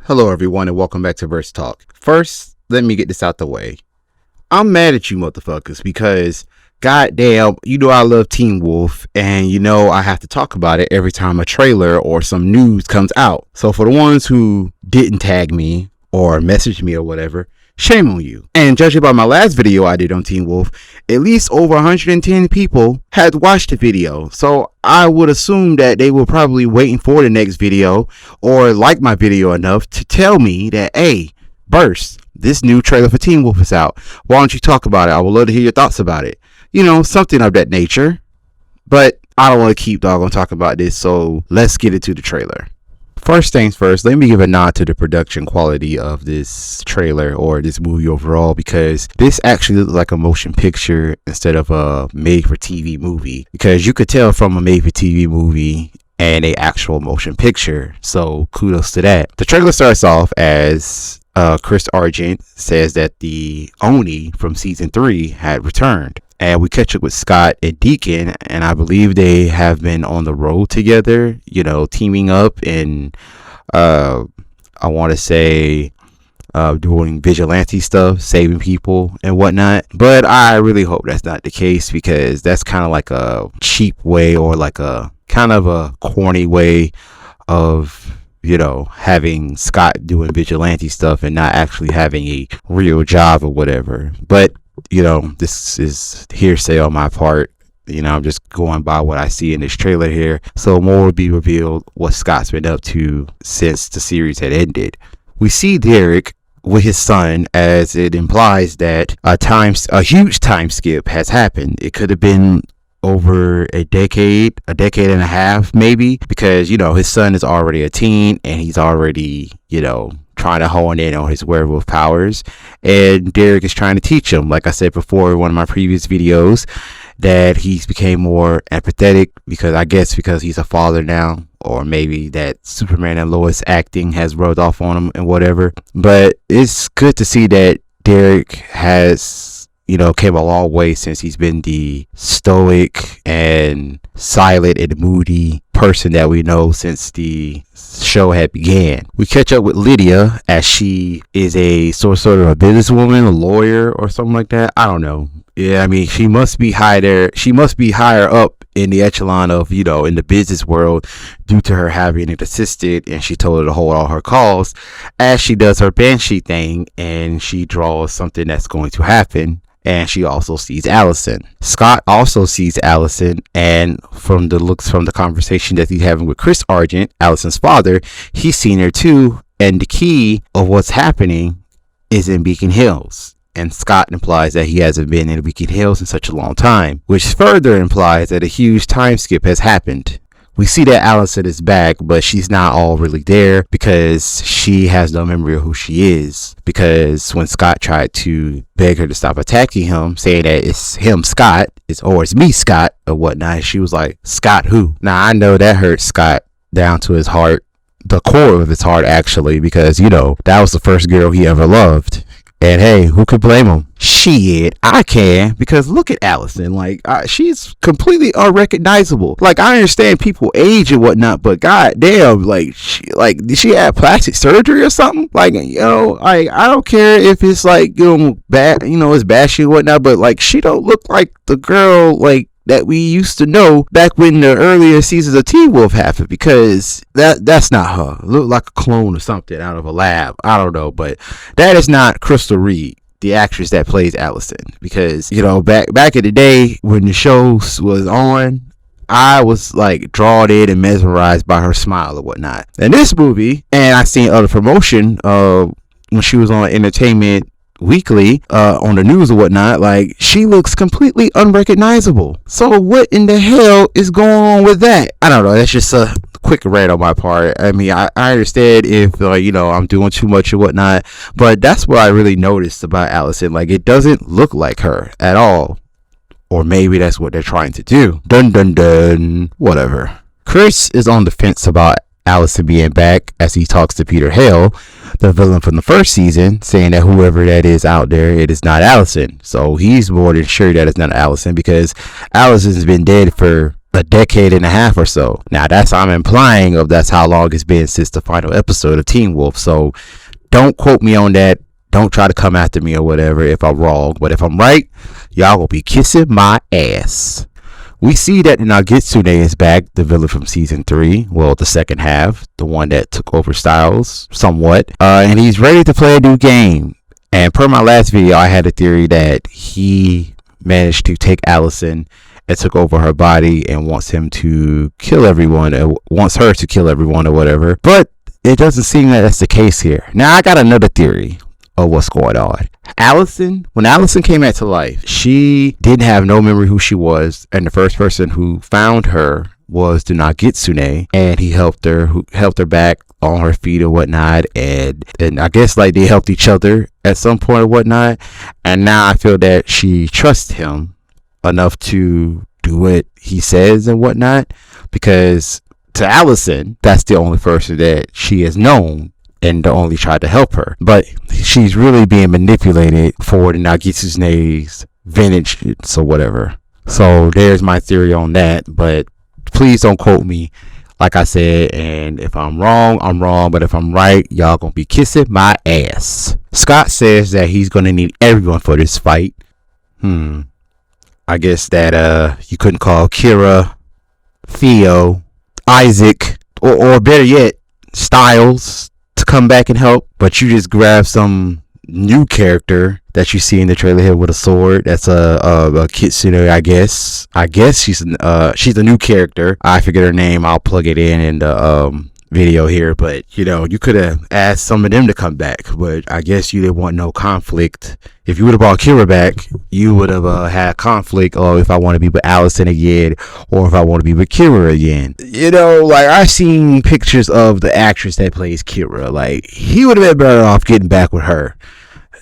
Hello everyone and welcome back to Verse Talk. First, let me get this out the way. I'm mad at you motherfuckers because goddamn, you know I love Teen Wolf and you know I have to talk about it every time a trailer or some news comes out. So for the ones who didn't tag me or message me or whatever, shame on you. And judging by my last video I did on Teen Wolf, at least over 110 people had watched the video. So I would assume that they were probably waiting for the next video or like my video enough to tell me that, hey, Burst, this new trailer for Teen Wolf is out. Why don't you talk about it? I would love to hear your thoughts about it. You know, something of that nature. But I don't want to keep doggone talking about this, so let's get into the trailer. First things first, let me give a nod to the production quality of this trailer or this movie overall, because this actually looks like a motion picture instead of a made-for-TV movie, because you could tell from a made-for-TV movie and a actual motion picture, so kudos to that. The trailer starts off as Chris Argent says that the Oni from season 3 had returned. And we catch up with Scott and Deacon, and I believe they have been on the road together, you know, teaming up and I want to say doing vigilante stuff, saving people and whatnot. But I really hope that's not the case, because that's kind of like a cheap way or like a kind of a corny way of, you know, having Scott doing vigilante stuff and not actually having a real job or whatever. But you know, this is hearsay on my part. You know, I'm just going by what I see in this trailer here. So more will be revealed what Scott's been up to since the series had ended. We see Derek with his son, as it implies that a huge time skip has happened. It could have been over a decade and a half maybe, because you know his son is already a teen and he's already, you know, trying to hone in on his werewolf powers, and Derek is trying to teach him, like I said before in one of my previous videos, that he's became more empathetic because he's a father now, or maybe that Superman and Lois acting has rubbed off on him and whatever. But it's good to see that Derek has, you know, came a long way since he's been the stoic and silent and moody person that we know since the show had began. We catch up with Lydia, as she is a sort of a businesswoman, a lawyer or something like that. I don't know. Yeah, I mean, she must be higher up in the echelon of, you know, in the business world, due to her having an assistant, and she told her to hold all her calls as she does her banshee thing, and she draws something that's going to happen. And she also sees Allison. Scott also sees Allison, and from the conversation that he's having with Chris Argent, Allison's father, he's seen her too. And the key of what's happening is in Beacon Hills. And Scott implies that he hasn't been in Beacon Hills in such a long time, which further implies that a huge time skip has happened. We see that Allison is back, but she's not all really there, because she has no memory of who she is. Because when Scott tried to beg her to stop attacking him, saying that it's him, Scott, it's me, Scott, or whatnot, she was like, Scott who? Now I know that hurt Scott down to his heart, the core of his heart actually, because, you know, that was the first girl he ever loved. And hey, who could blame him? Shit, I can, because look at Allison. Like, she's completely unrecognizable. Like, I understand people age and whatnot, but goddamn, like, did she have plastic surgery or something? Like, you know, like, I don't care if it's like, you know, bad, you know, it's bashy and whatnot, but like, she don't look like the girl like that we used to know back when the earlier seasons of Teen Wolf happened, because that's not her. Look like a clone or something out of a lab. I don't know, but that is not Crystal Reed, the actress that plays Allison, because, you know, back in the day when the show was on, I was like drawn in and mesmerized by her smile or whatnot. In this movie, and I seen other promotion when she was on Entertainment Weekly on the news or whatnot, like, she looks completely unrecognizable. So what in the hell is going on with that? I don't know. That's just a quick rant on my part. I mean, I understand if you know, I'm doing too much or whatnot, but that's what I really noticed about Allison. Like, it doesn't look like her at all, or maybe that's what they're trying to do. Dun dun dun. Whatever. Chris is on the fence about Allison being back, as he talks to Peter Hale, the villain from the first season, saying that whoever that is out there, it is not Allison. So he's more than sure that it's not Allison, because Allison's been dead for a decade and a half or so. Now I'm implying that's how long it's been since the final episode of Teen Wolf. So don't quote me on that. Don't try to come after me or whatever if I'm wrong. But if I'm right, y'all will be kissing my ass. We see that Nogitsune is back, the villain from season 3. Well, the second half, the one that took over Styles somewhat. And he's ready to play a new game. And per my last video, I had a theory that he managed to take Allison and took over her body and wants him to kill everyone, or wants her to kill everyone or whatever. But it doesn't seem that that's the case here. Now I got another theory of what's going on. When Allison came back to life, she didn't have no memory who she was, and the first person who found her was the Nogitsune, and he helped her back on her feet or whatnot, and I guess like they helped each other at some point or whatnot. And now I feel that she trusts him enough to do what he says and whatnot, because to Allison, that's the only person that she has known and only tried to help her. But she's really being manipulated for the Nogitsune's vengeance or whatever. So there's my theory on that, but please don't quote me. Like I said, and if I'm wrong, I'm wrong. But if I'm right, y'all gonna be kissing my ass. Scott says that he's gonna need everyone for this fight. I guess that you couldn't call Kira, Theo, Isaac, or better yet, Styles to come back and help, but you just grab some new character that you see in the trailer here with a sword. That's a Kitsune, I guess. She's a new character. I forget her name. I'll plug it in the video here. But you could have asked some of them to come back, but I guess you didn't want no conflict. If you would have brought Kira back, you would have had conflict. Oh, if I want to be with Allison again, or if I want to be with Kira again. Like I've seen pictures of the actress that plays Kira. Like he would have been better off getting back with her.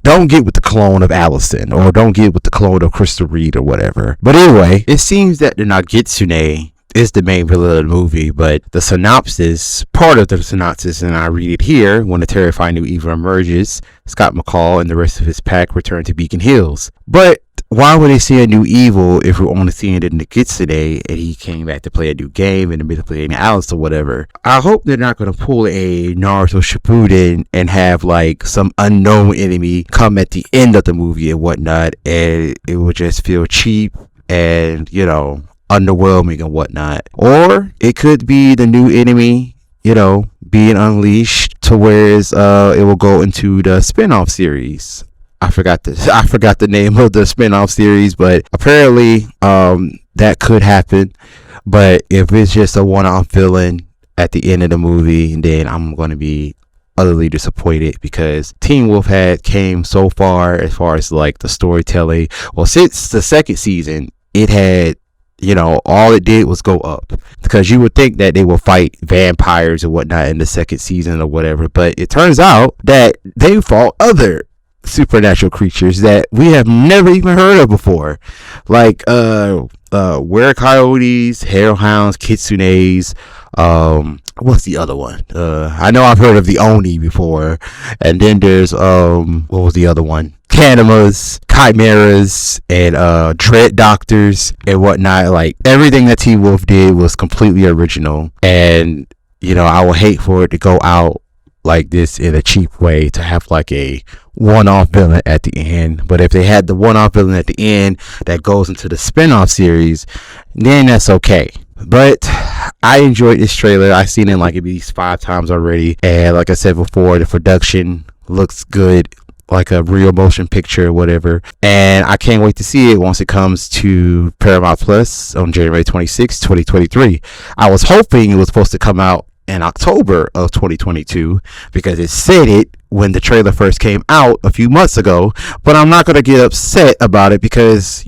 Don't get with the clone of Allison, or don't get with the clone of Crystal Reed or whatever. But anyway, it seems that the Nogitsune is the main villain of the movie, but the synopsis, part of the synopsis, and I read it here: when a terrifying new evil emerges, Scott McCall and the rest of his pack return to Beacon Hills. But why would they see a new evil if we're only seeing it in the Nogitsune and he came back to play a new game in the middle of playing Alice or whatever? I hope they're not going to pull a Naruto Shippuden and have like some unknown enemy come at the end of the movie and whatnot, and it would just feel cheap and underwhelming and whatnot. Or it could be the new enemy being unleashed to whereas it will go into the spin-off series. I forgot the name of the spin-off series, but apparently that could happen. But if it's just a one-off villain at the end of the movie, then I'm going to be utterly disappointed, because Teen Wolf came so far as like the storytelling. Well, since the second season, it had all it did was go up, because you would think that they will fight vampires and whatnot in the second season or whatever, but it turns out that they fought other supernatural creatures that we have never even heard of before, like were-coyotes, hellhounds, kitsunes. What's the other one? I know I've heard of the Oni before, and then there's what was the other one? Canimas, chimeras, and dread doctors and whatnot. Like everything that Teen Wolf did was completely original, and I would hate for it to go out like this in a cheap way, to have like a one-off villain at the end. But if they had the one-off villain at the end that goes into the spin-off series, then that's okay. But I enjoyed this trailer. I've seen it like at least 5 times already, and like I said before, the production looks good, like a real motion picture or whatever, and I can't wait to see it once it comes to Paramount Plus on January 26, 2023. I was hoping it was supposed to come out in October of 2022, because it said it when the trailer first came out a few months ago. But I'm not going to get upset about it, because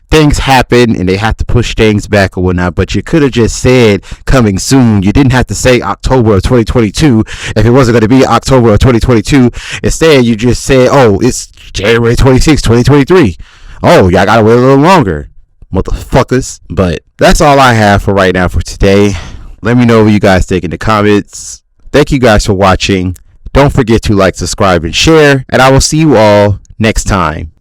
things happen and they have to push things back or whatnot. But you could have just said coming soon. You didn't have to say October of 2022 if it wasn't going to be October of 2022. Instead, you just said, oh, it's January 26, 2023. Oh, y'all gotta wait a little longer, motherfuckers. But that's all I have for right now for today. Let me know what you guys think in the comments. Thank you guys for watching. Don't forget to like, subscribe, and share. And I will see you all next time.